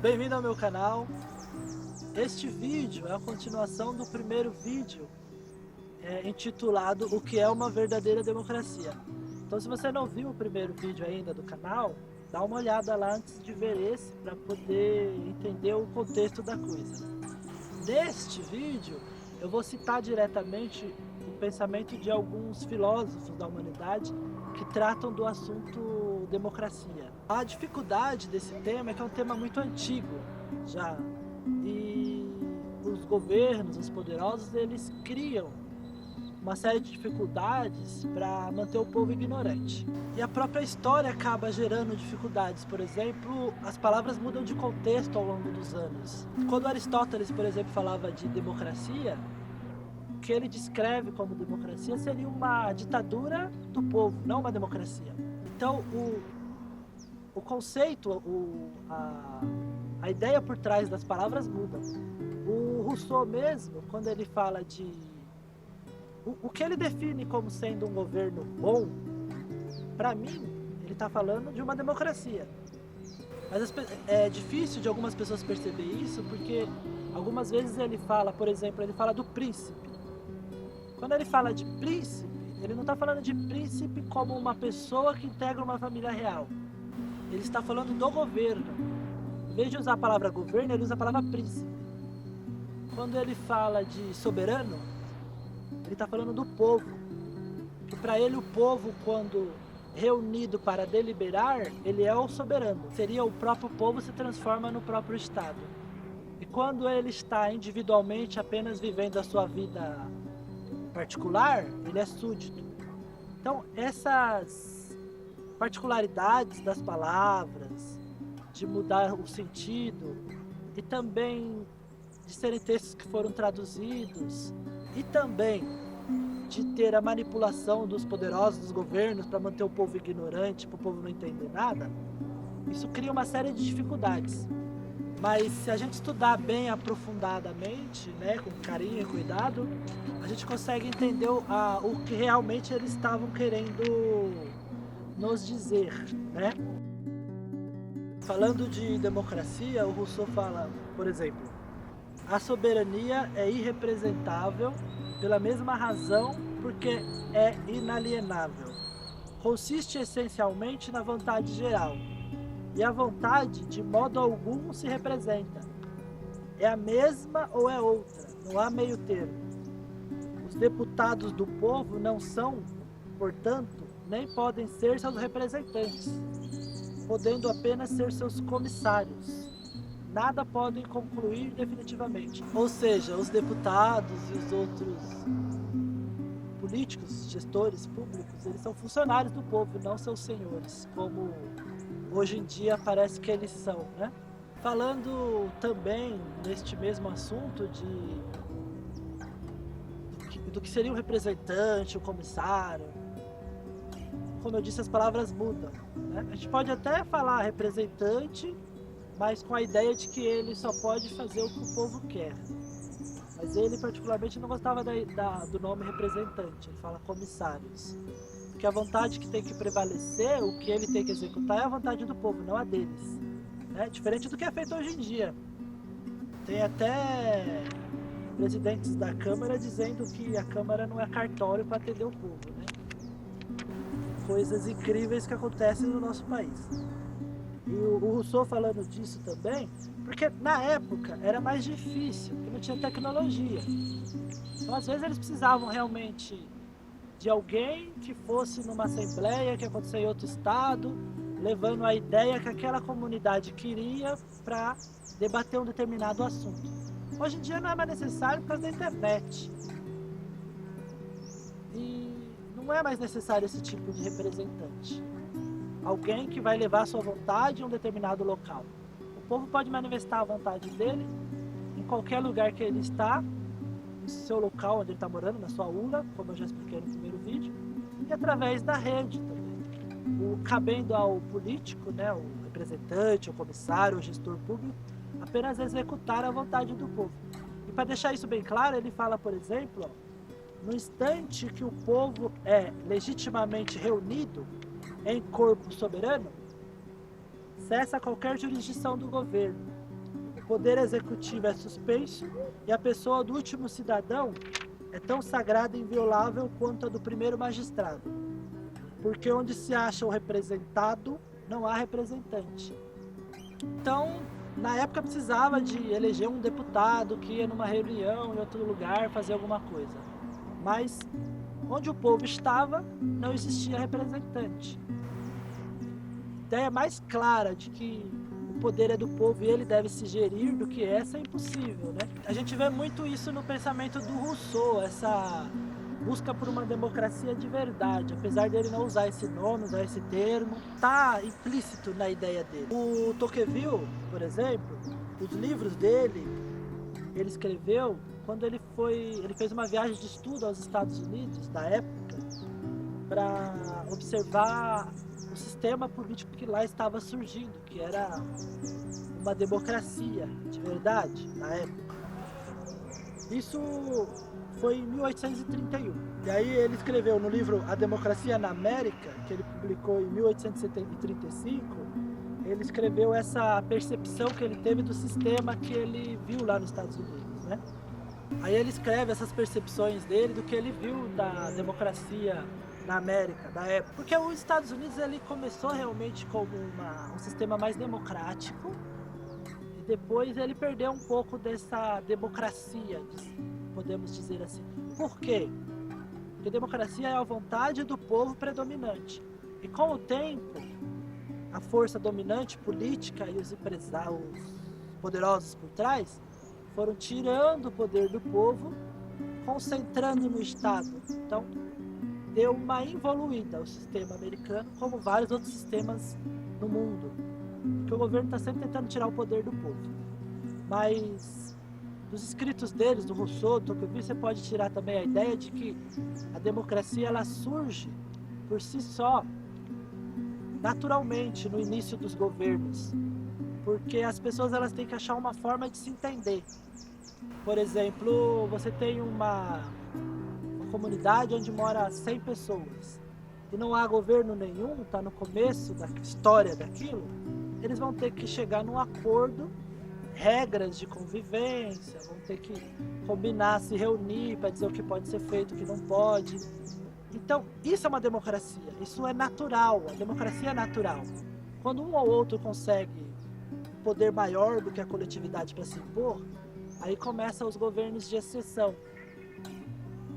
Bem-vindo ao meu canal. Este vídeo é a continuação do primeiro vídeo intitulado O que é uma verdadeira democracia. Então, se você não viu o primeiro vídeo ainda do canal, dá uma olhada lá antes de ver esse para poder entender o contexto da coisa. Neste vídeo eu vou citar diretamente o pensamento de alguns filósofos da humanidade que tratam do assunto democracia. A dificuldade desse tema é que é um tema muito antigo já, e os governos, os poderosos, eles criam uma série de dificuldades para manter o povo ignorante. E a própria história acaba gerando dificuldades. Por exemplo, as palavras mudam de contexto ao longo dos anos. Quando Aristóteles, por exemplo, falava de democracia, o que ele descreve como democracia seria uma ditadura do povo, não uma democracia. Então, o conceito, a ideia por trás das palavras muda. O Rousseau mesmo, quando ele fala de... O que ele define como sendo um governo bom, para mim, ele está falando de uma democracia. Mas é difícil de algumas pessoas perceber isso, porque algumas vezes ele fala, por exemplo, ele fala do príncipe. Quando ele fala de príncipe, ele não está falando de príncipe como uma pessoa que integra uma família real. Ele está falando do governo. Em vez de usar a palavra governo, ele usa a palavra príncipe. Quando ele fala de soberano, ele está falando do povo. Que para ele o povo, quando reunido para deliberar, ele é o soberano. Seria o próprio povo se transforma no próprio Estado. E quando ele está individualmente apenas vivendo a sua vida particular, ele é súdito. Então essas particularidades das palavras, de mudar o sentido, e também de serem textos que foram traduzidos, e também de ter a manipulação dos poderosos, dos governos, para manter o povo ignorante, para o povo não entender nada, isso cria uma série de dificuldades. Mas se a gente estudar bem aprofundadamente, né, com carinho e cuidado, a gente consegue entender o que realmente eles estavam querendo nos dizer, né? Falando de democracia, o Rousseau fala, por exemplo, a soberania é irrepresentável pela mesma razão porque é inalienável. Consiste essencialmente na vontade geral. E a vontade, de modo algum, se representa. É a mesma ou é outra, não há meio termo. Os deputados do povo não são, portanto, nem podem ser seus representantes, podendo apenas ser seus comissários. Nada podem concluir definitivamente. Ou seja, os deputados e os outros políticos, gestores públicos, eles são funcionários do povo, não seus senhores, como hoje em dia parece que eles são, né? Falando também neste mesmo assunto do que seria um representante, um comissário, como eu disse, as palavras mudam, né? A gente pode até falar representante, mas com a ideia de que ele só pode fazer o que o povo quer. Mas ele particularmente não gostava do nome representante, ele fala comissários. Porque a vontade que tem que prevalecer, o que ele tem que executar é a vontade do povo, não a deles, né? Diferente do que é feito hoje em dia. Tem até presidentes da Câmara dizendo que a Câmara não é cartório para atender o povo, né? Coisas incríveis que acontecem no nosso país. E o Rousseau falando disso também, porque na época era mais difícil, porque não tinha tecnologia. Então às vezes eles precisavam realmente de alguém que fosse numa assembleia que acontecia em outro estado, levando a ideia que aquela comunidade queria para debater um determinado assunto. Hoje em dia não é mais necessário por causa da internet. E não é mais necessário esse tipo de representante. Alguém que vai levar a sua vontade em um determinado local. O povo pode manifestar a vontade dele em qualquer lugar que ele está, no seu local onde ele está morando, na sua urna, como eu já expliquei no primeiro vídeo, e através da rede também. Cabendo ao político, né, o representante, o comissário, o gestor público, apenas executar a vontade do povo. E para deixar isso bem claro, ele fala, por exemplo, no instante que o povo é legitimamente reunido em corpo soberano, cessa qualquer jurisdição do governo poder executivo é suspenso e a pessoa do último cidadão é tão sagrada e inviolável quanto a do primeiro magistrado. Porque onde se acha o representado, não há representante. Então, na época precisava de eleger um deputado que ia numa reunião em outro lugar fazer alguma coisa. Mas onde o povo estava, não existia representante. A ideia mais clara de que o poder é do povo e ele deve se gerir do que essa é impossível, né? A gente vê muito isso no pensamento do Rousseau, essa busca por uma democracia de verdade, apesar dele não usar esse nome, usar esse termo, está implícito na ideia dele. O Tocqueville, por exemplo, os livros dele, ele escreveu quando ele fez uma viagem de estudo aos Estados Unidos, da época, para observar o sistema político que lá estava surgindo, que era uma democracia de verdade, na época. Isso foi em 1831. E aí ele escreveu no livro A Democracia na América, que ele publicou em 1835, ele escreveu essa percepção que ele teve do sistema que ele viu lá nos Estados Unidos, né? Aí ele escreve essas percepções dele do que ele viu da democracia na América, da época. Porque os Estados Unidos ele começou realmente como um sistema mais democrático e depois ele perdeu um pouco dessa democracia, podemos dizer assim. Por quê? Porque democracia é a vontade do povo predominante. E com o tempo, a força dominante política e os empresários poderosos por trás foram tirando o poder do povo, concentrando no Estado. Então, deu uma involuída o sistema americano, como vários outros sistemas no mundo. Porque o governo está sempre tentando tirar o poder do povo. Mas dos escritos deles, do Rousseau, do Tocqueville, você pode tirar também a ideia de que a democracia ela surge por si só, naturalmente, no início dos governos. Porque as pessoas elas têm que achar uma forma de se entender. Por exemplo, você tem uma comunidade onde mora 100 pessoas e não há governo nenhum, está no começo da história daquilo, eles vão ter que chegar num acordo, regras de convivência, vão ter que combinar, se reunir para dizer o que pode ser feito, o que não pode. Então, isso é uma democracia, isso é natural, a democracia é natural. Quando um ou outro consegue poder maior do que a coletividade para se impor, aí começam os governos de exceção,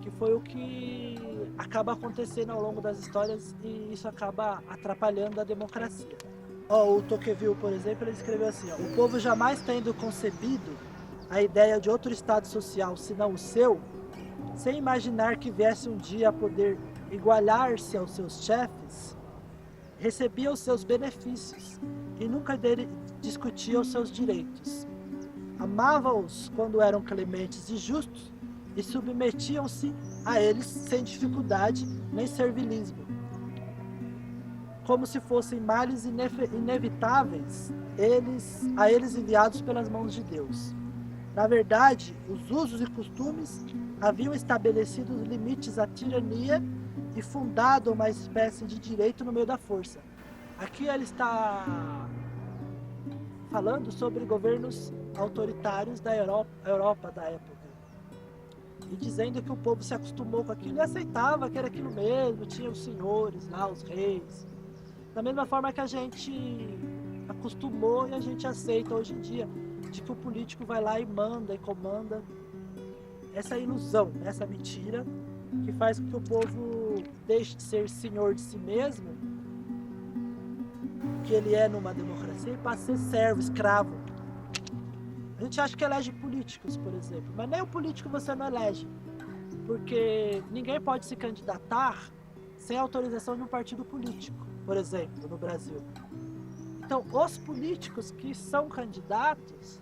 que foi o que acaba acontecendo ao longo das histórias e isso acaba atrapalhando a democracia. O Tocqueville, por exemplo, ele escreveu assim, o povo jamais tendo concebido a ideia de outro estado social senão o seu, sem imaginar que viesse um dia a poder igualar-se aos seus chefes, recebia os seus benefícios e nunca discutia os seus direitos. Amava-os quando eram clementes e justos e submetiam-se a eles sem dificuldade nem servilismo, como se fossem males inevitáveis a eles enviados pelas mãos de Deus. Na verdade, os usos e costumes haviam estabelecido os limites à tirania e fundado uma espécie de direito no meio da força. Aqui ele está falando sobre governos autoritários da Europa da época. E dizendo que o povo se acostumou com aquilo e aceitava que era aquilo mesmo, tinha os senhores lá, os reis. Da mesma forma que a gente acostumou e a gente aceita hoje em dia, de que o político vai lá e manda e comanda. Essa ilusão, essa mentira, que faz com que o povo deixe de ser senhor de si mesmo, que ele é numa democracia, e passe a ser servo, escravo. A gente acha que elege políticos, por exemplo, mas nem o político você não elege, porque ninguém pode se candidatar sem autorização de um partido político, por exemplo, no Brasil. Então, os políticos que são candidatos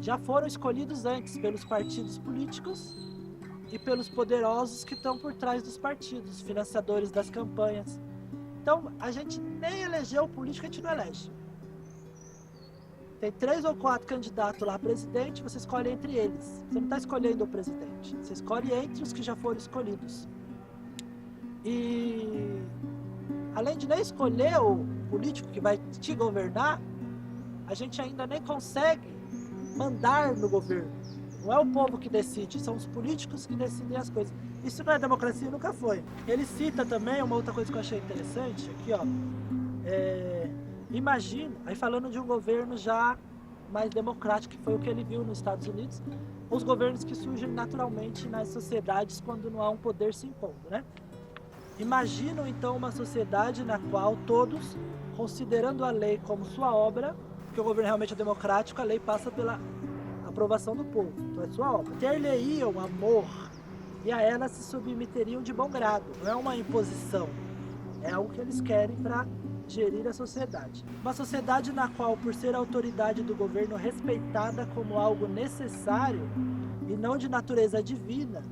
já foram escolhidos antes pelos partidos políticos e pelos poderosos que estão por trás dos partidos, financiadores das campanhas. Então, a gente nem elegeu o político, a gente não elege. Tem 3 ou 4 candidatos lá a presidente, você escolhe entre eles. Você não está escolhendo o presidente, você escolhe entre os que já foram escolhidos. E além de nem escolher o político que vai te governar, a a gente ainda nem consegue mandar no governo. Não é o povo que decide, são os políticos que decidem as coisas. Isso não é democracia, nunca foi. Ele cita também uma outra coisa que eu achei interessante, aqui ó, imagina, aí falando de um governo já mais democrático, que foi o que ele viu nos Estados Unidos, os governos que surgem naturalmente nas sociedades quando não há um poder se impondo, né? Imaginam então uma sociedade na qual todos, considerando a lei como sua obra, porque o governo realmente é democrático, a lei passa pela aprovação do povo, então é sua obra. Ter-lhe-iam amor e a ela se submeteriam de bom grado, não é uma imposição, é algo que eles querem para gerir a sociedade. Uma sociedade na qual, por ser a autoridade do governo respeitada como algo necessário e não de natureza divina,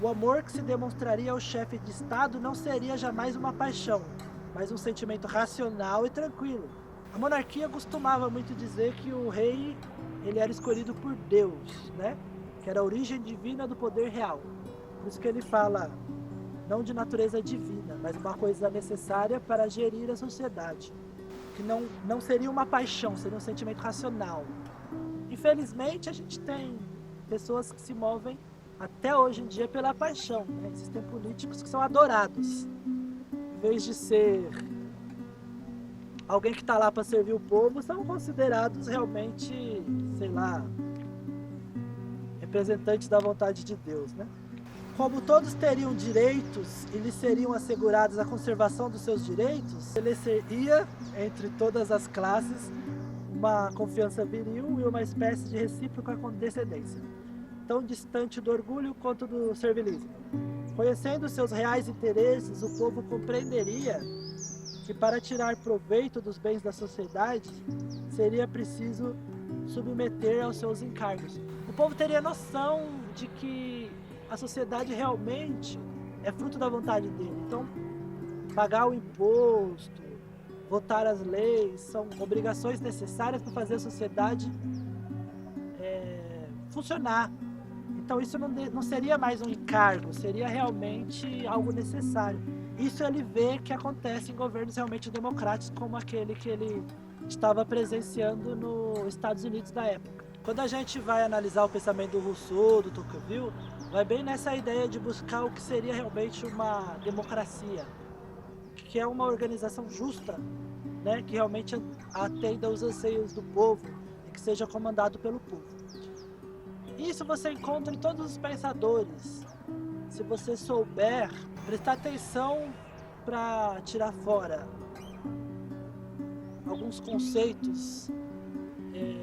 o amor que se demonstraria ao chefe de Estado não seria jamais uma paixão, mas um sentimento racional e tranquilo. A monarquia costumava muito dizer que o rei ele era escolhido por Deus, né? Que era a origem divina do poder real. Por isso que ele fala, não de natureza divina, mas uma coisa necessária para gerir a sociedade. Que não seria uma paixão, seria um sentimento racional. Infelizmente, a gente tem pessoas que se movem até hoje em dia pela paixão, né? Existem políticos que são adorados. Em vez de ser alguém que está lá para servir o povo, são considerados realmente, sei lá, representantes da vontade de Deus, né? Como todos teriam direitos e lhes seriam assegurados a conservação dos seus direitos, estabeleceria entre todas as classes uma confiança viril e uma espécie de recíproca condescendência, tão distante do orgulho quanto do servilismo. Conhecendo seus reais interesses, o povo compreenderia que para tirar proveito dos bens da sociedade, seria preciso submeter aos seus encargos. O povo teria noção de que a sociedade realmente é fruto da vontade dele. Então, pagar o imposto, votar as leis, são obrigações necessárias para fazer a sociedade funcionar. Então, isso não seria mais um encargo, seria realmente algo necessário. Isso ele vê que acontece em governos realmente democráticos, como aquele que ele estava presenciando nos Estados Unidos da época. Quando a gente vai analisar o pensamento do Rousseau, do Tocqueville, vai bem nessa ideia de buscar o que seria realmente uma democracia, que é uma organização justa, né, que realmente atenda aos anseios do povo e que seja comandado pelo povo. Isso você encontra em todos os pensadores. Se você souber prestar atenção para tirar fora alguns conceitos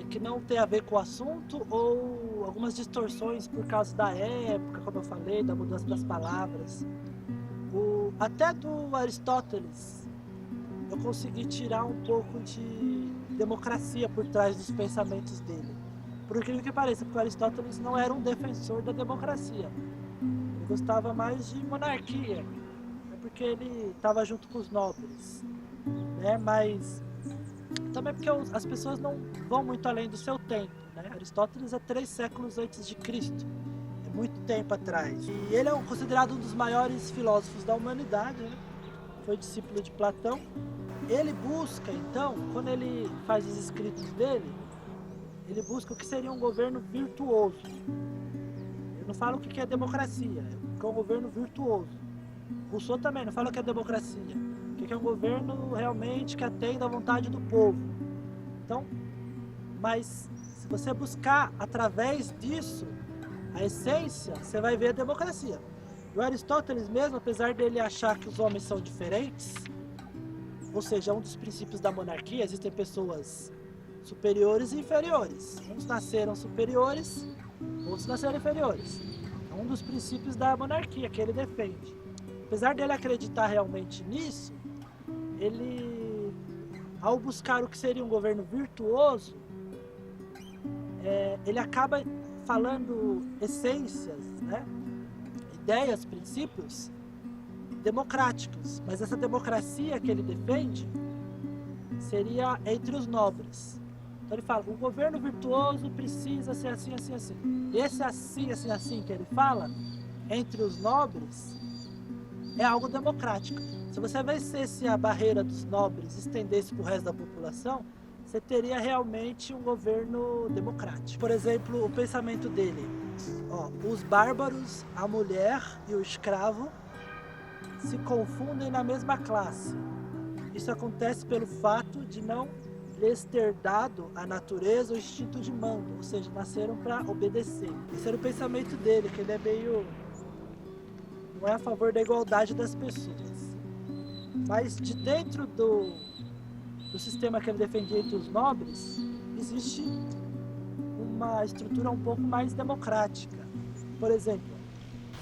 que não tem a ver com o assunto ou algumas distorções por causa da época, como eu falei, da mudança das palavras. Até do Aristóteles eu consegui tirar um pouco de democracia por trás dos pensamentos dele. Por incrível que pareça, porque o Aristóteles não era um defensor da democracia. Ele gostava mais de monarquia, porque ele estava junto com os nobres, né? Mas também porque as pessoas não vão muito além do seu tempo, né? Aristóteles é 3 séculos antes de Cristo, é muito tempo atrás. E ele é considerado um dos maiores filósofos da humanidade, né? Foi discípulo de Platão. Ele busca, então, quando ele faz os escritos dele, ele busca o que seria um governo virtuoso. Ele não fala o que é democracia, é um governo virtuoso. Rousseau também não fala o que é democracia, o que é um governo realmente que atenda à vontade do povo. Então, mas se você buscar através disso a essência, você vai ver a democracia. E o Aristóteles mesmo, apesar dele achar que os homens são diferentes, ou seja, um dos princípios da monarquia, existem pessoas superiores e inferiores. Uns nasceram superiores, outros nasceram inferiores. É um dos princípios da monarquia que ele defende. Apesar dele acreditar realmente nisso, ele, ao buscar o que seria um governo virtuoso, ele acaba falando essências, né? Ideias, princípios democráticos. Mas essa democracia que ele defende seria entre os nobres. Então ele fala, o governo virtuoso precisa ser assim, assim, assim. Esse assim, assim, assim que ele fala, entre os nobres, é algo democrático. Se você vencesse a barreira dos nobres e estendesse para o resto da população, você teria realmente um governo democrático. Por exemplo, o pensamento dele, os bárbaros, a mulher e o escravo se confundem na mesma classe. Isso acontece pelo fato de não lhes ter dado a natureza o instinto de mando, ou seja, nasceram para obedecer. Esse era o pensamento dele, que ele é meio... não é a favor da igualdade das pessoas. Mas de dentro do sistema que ele defendia entre os nobres, existe uma estrutura um pouco mais democrática. Por exemplo,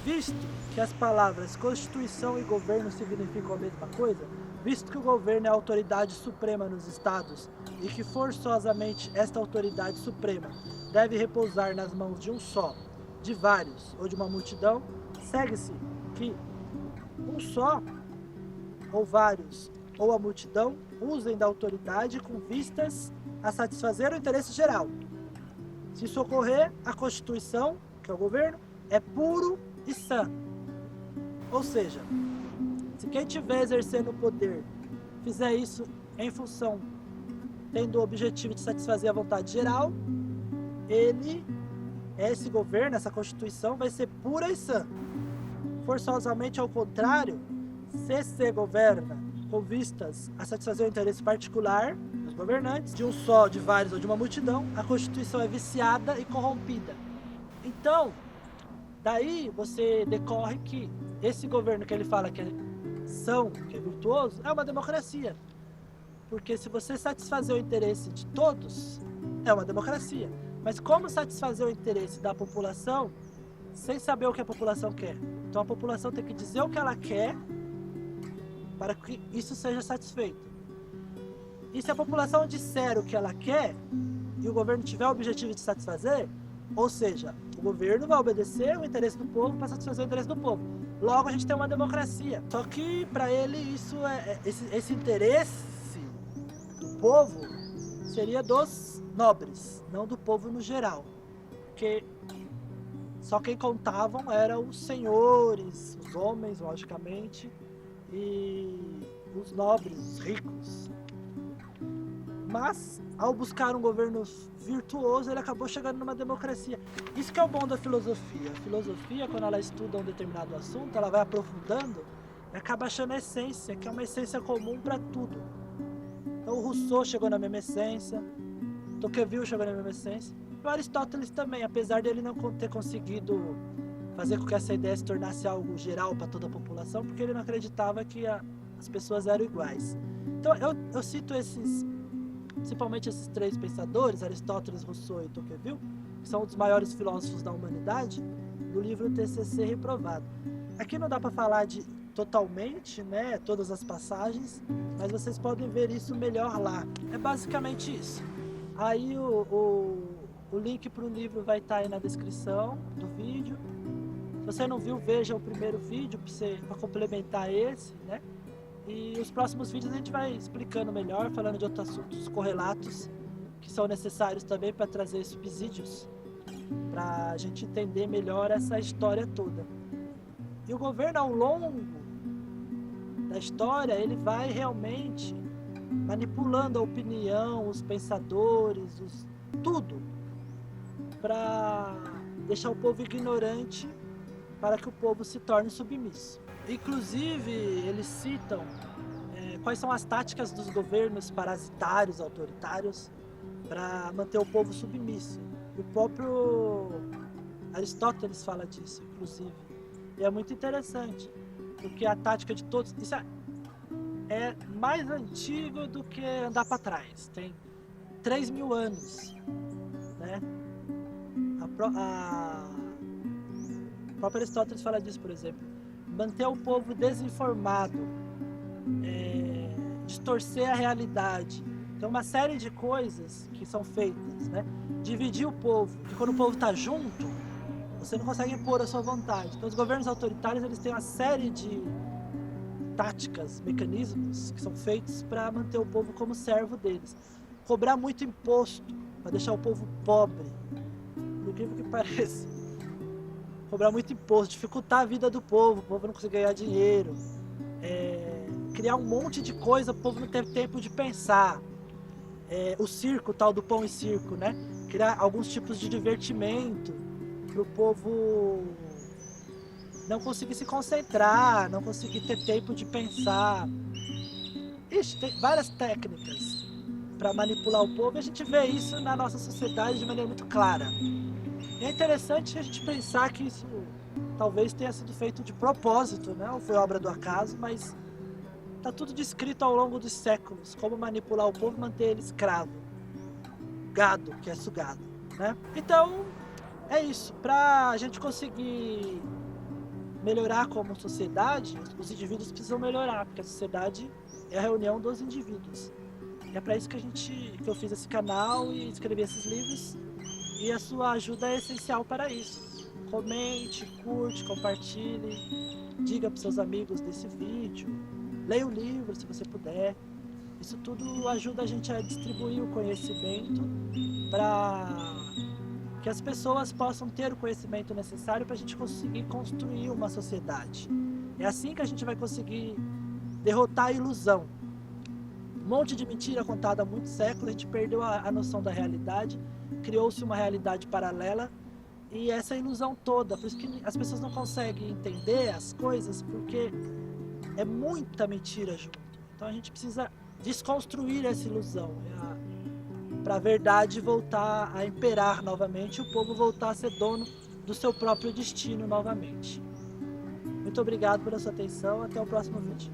visto que as palavras Constituição e governo significam a mesma coisa, visto que o governo é a autoridade suprema nos estados e que forçosamente esta autoridade suprema deve repousar nas mãos de um só, de vários ou de uma multidão, segue-se que um só ou vários ou a multidão usem da autoridade com vistas a satisfazer o interesse geral. Se isso ocorrer, a Constituição, que é o governo, é puro e sã. Ou seja, se quem estiver exercendo o poder fizer isso em função, tendo o objetivo de satisfazer a vontade geral, esse governo, essa Constituição, vai ser pura e sã. Forçosamente ao contrário, se governa com vistas a satisfazer o interesse particular dos governantes, de um só, de vários ou de uma multidão, a Constituição é viciada e corrompida. Então, daí você decorre que esse governo que ele fala que é são, que é virtuoso, é uma democracia. Porque se você satisfazer o interesse de todos, é uma democracia. Mas como satisfazer o interesse da população sem saber o que a população quer? Então a população tem que dizer o que ela quer para que isso seja satisfeito. E se a população disser o que ela quer e o governo tiver o objetivo de satisfazer, ou seja, o governo vai obedecer o interesse do povo para satisfazer o interesse do povo. Logo a gente tem uma democracia. Só que para ele isso esse interesse do povo seria dos nobres, não do povo no geral. Porque só quem contavam eram os senhores, os homens, logicamente, e os nobres, os ricos. Mas, ao buscar um governo virtuoso, ele acabou chegando numa democracia. Isso que é o bom da filosofia. A filosofia, quando ela estuda um determinado assunto, ela vai aprofundando e acaba achando a essência, que é uma essência comum para tudo. Então, o Rousseau chegou na mesma essência, Tocqueville chegou na mesma essência, e o Aristóteles também, apesar de ele não ter conseguido fazer com que essa ideia se tornasse algo geral para toda a população, porque ele não acreditava que as pessoas eram iguais. Então, eu cito principalmente esses três pensadores, Aristóteles, Rousseau e Tocqueville, que são os maiores filósofos da humanidade, do livro TCC Reprovado. Aqui não dá para falar de totalmente, né, todas as passagens, mas vocês podem ver isso melhor lá. É basicamente isso. Aí o link para o livro vai estar aí na descrição do vídeo. Se você não viu, veja o primeiro vídeo para complementar esse, né? E os próximos vídeos a gente vai explicando melhor, falando de outros assuntos correlatos que são necessários também para trazer subsídios, para a gente entender melhor essa história toda. E o governo, ao longo da história, ele vai realmente manipulando a opinião, os pensadores, tudo, para deixar o povo ignorante, para que o povo se torne submisso. Inclusive, eles citam quais são as táticas dos governos parasitários, autoritários, para manter o povo submisso. O próprio Aristóteles fala disso, inclusive. E é muito interessante, porque a tática de todos... Isso é mais antigo do que andar para trás. Tem 3.000 anos, né? O próprio Aristóteles fala disso, por exemplo. Manter o povo desinformado, distorcer a realidade. Tem uma série de coisas que são feitas, né? Dividir o povo, porque quando o povo está junto, você não consegue impor a sua vontade. Então os governos autoritários, eles têm uma série de táticas, mecanismos que são feitos para manter o povo como servo deles. Cobrar muito imposto, para deixar o povo pobre, por incrível que pareça. Cobrar muito imposto, dificultar a vida do povo, o povo não conseguir ganhar dinheiro, criar um monte de coisa, o povo não teve tempo de pensar, o circo, tal do pão e circo, né? Criar alguns tipos de divertimento para o povo não conseguir se concentrar, não conseguir ter tempo de pensar. Ixi, tem várias técnicas para manipular o povo e a gente vê isso na nossa sociedade de maneira muito clara. E é interessante a gente pensar que isso talvez tenha sido feito de propósito, né? Ou foi obra do acaso, mas está tudo descrito ao longo dos séculos, como manipular o povo e manter ele escravo, gado que é sugado, né? Então, é isso. Para a gente conseguir melhorar como sociedade, os indivíduos precisam melhorar, porque a sociedade é a reunião dos indivíduos. E é para isso que eu fiz esse canal e escrevi esses livros, e a sua ajuda é essencial para isso. Comente, curte, compartilhe, diga para seus amigos desse vídeo, leia o livro se você puder. Isso tudo ajuda a gente a distribuir o conhecimento para que as pessoas possam ter o conhecimento necessário para a gente conseguir construir uma sociedade. É assim que a gente vai conseguir derrotar a ilusão. Um monte de mentira contada há muitos séculos, a gente perdeu a noção da realidade, criou-se uma realidade paralela e essa ilusão toda. Por isso que as pessoas não conseguem entender as coisas, porque é muita mentira junto. Então a gente precisa desconstruir essa ilusão, para a verdade voltar a imperar novamente e o povo voltar a ser dono do seu próprio destino novamente. Muito obrigado pela sua atenção, até o próximo vídeo.